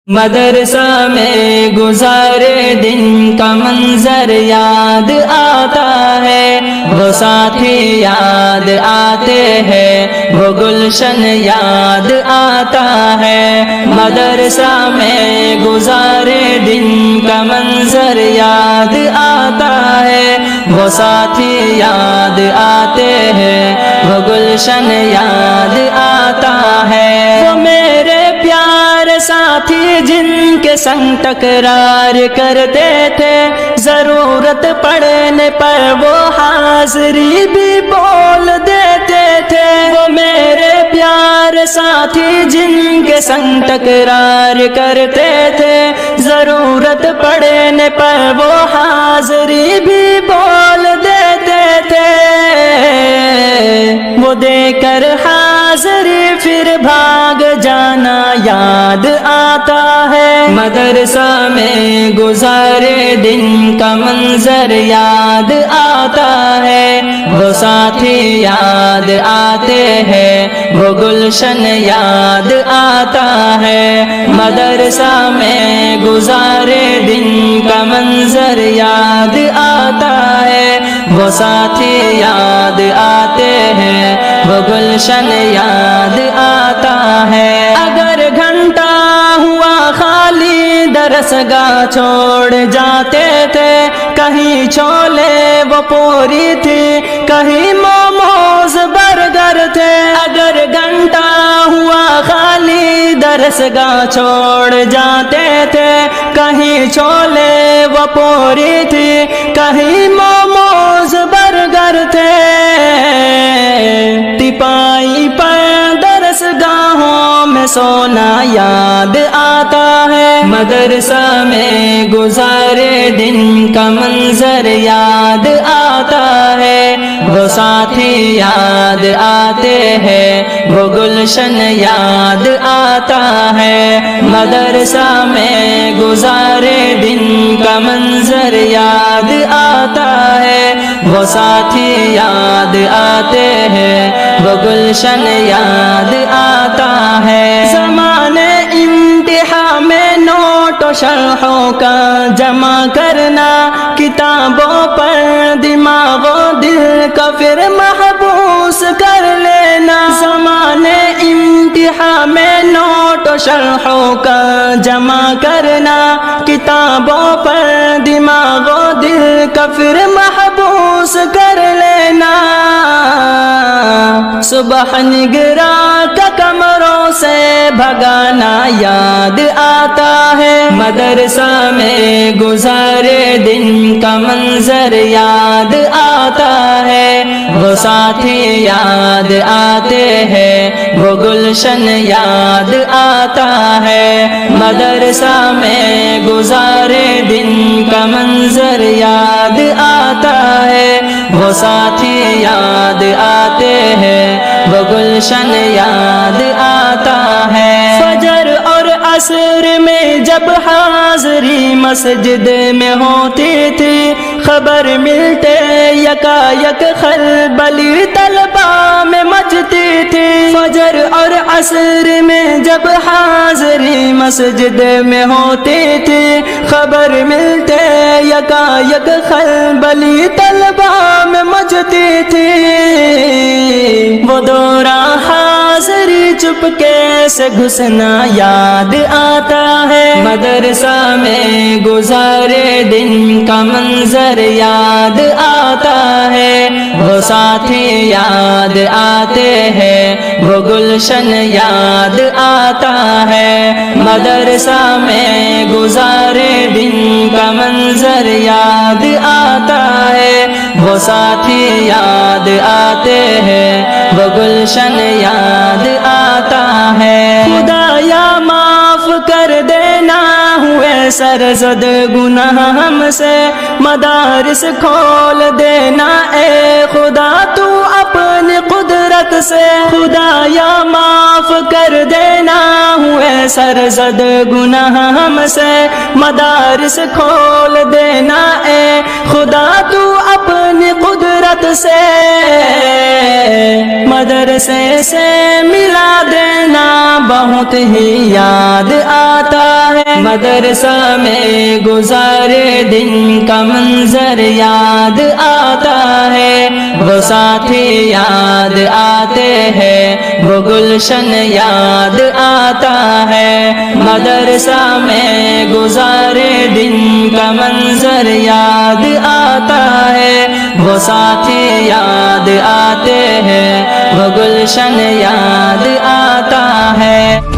مدرسہ میں گزارے دن کا منظر یاد آتا ہے، وہ ساتھی یاد آتے ہیں، وہ گلشن یاد آتا ہے۔ مدرسہ میں گزارے دن کا منظر یاد آتا ہے، وہ ساتھی یاد آتے ہیں، وہ گلشن یاد آتا ہے۔ وہ میرے پیارے ساتھی جن کے سنگ تکرار کرتے تھے، ضرورت پڑنے پر وہ حاضری بھی بول دیتے تھے۔ وہ میرے پیارے ساتھی جن کے سنگ تکرار کرتے تھے، ضرورت پڑنے پر وہ حاضری بھی بول دیتے تھے۔ وہ دے کر حاضری پھر بھاگ جانا یاد آتا ہے۔ مدرسہ میں گزارے دن کا منظر یاد آتا ہے، وہ ساتھی یاد آتے ہیں، وہ گلشن یاد آتا ہے۔ مدرسہ میں گزارے دن کا منظر یاد آتا ہے، وہ ساتھی یاد آتے ہیں، وہ گلشن یاد آتا ہے۔ اگر گھنٹہ ہوا خالی درسگاہ چھوڑ جاتے تھے، کہیں چھولے وہ پوری تھی، کہیں موموز برگر تھے۔ اگر گھنٹہ ہوا خالی درسگاہ چھوڑ جاتے تھے، کہیں چھولے وہ پوری تھی، کہیں موموز برگر تھے۔ تپائی پر درسگاہوں میں سونا یاد آتا ہے، مدرسہ میں گزارے دن کا منظر یاد آتا ہے، وہ ساتھی یاد آتے ہیں، وہ گلشن یاد آتا ہے۔ مدرسہ میں گزارے دن کا منظر یاد آتا ہے، وہ ساتھی یاد آتے ہیں، وہ گلشن یاد آتا ہے۔ زمانے امتحان میں نوٹ و شرحوں کا جمع کرنا، کتابوں پر دماغ و دل کا پھر محبوس کر لینا۔ زمانے امتحان میں نوٹ و شرحوں کا جمع کرنا، کتابوں پر دماغ و دل کا پھر محبوس کر لینا۔ صبح نگراں کا کمروں سے بھگانا یاد آتا ہے، مدرسہ میں گزارے دن کا منظر یاد آتا ہے، وہ ساتھی یاد آتے ہیں، وہ گلشن یاد آتا ہے۔ مدرسہ میں گزارے دن کا منظر یاد آتا ہے، وہ ساتھی یاد آتے ہیں، وہ گلشن یاد آتا ہے۔ فجر اور عصر میں جب حاضری مسجد میں ہوتی تھی، خبر ملتے یکا یک خلبلی طلبہ میں مچتی تھی۔ فجر اور عصر میں جب حاضری مسجد میں ہوتی تھی، خبر ملتے یکا یک خلبلی طلبہ میں مچتی تھی۔ وہ دورہ حاضری چپکے سے گھسنا یاد آتا ہے، مدرسہ میں گزارے دن کا منظر یاد آتا ہے، وہ ساتھی یاد آتے ہیں، وہ گلشن یاد آتا ہے۔ مدرسہ میں گزارے دن کا منظر یاد آتا ہے، وہ ساتھی یاد آتے ہیں، وہ گلشن یاد آتا ہے۔ خدایا معاف کر دینا ہوئے سرزد گناہ ہم سے، مدارس کھول دینا اے خدا تو اپنی قدرت سے۔ خدایا معاف کر دینا ہوئے سرزد گناہ ہم سے، مدارس کھول دینا اے خدا تو اپنی قدرت سے۔ مدرسے سے ملا دینا بہت ہی یاد آتا ہے۔ مدرسہ میں گزارے دن کا منظر یاد آتا ہے، وہ ساتھی یاد آتے ہیں، وہ گلشن یاد آتا ہے، مدرسہ میں گزارے دن کا منظر یاد آتا ہے، وہ ساتھی یاد آتے ہیں، وہ گلشن یاد آتا ہے۔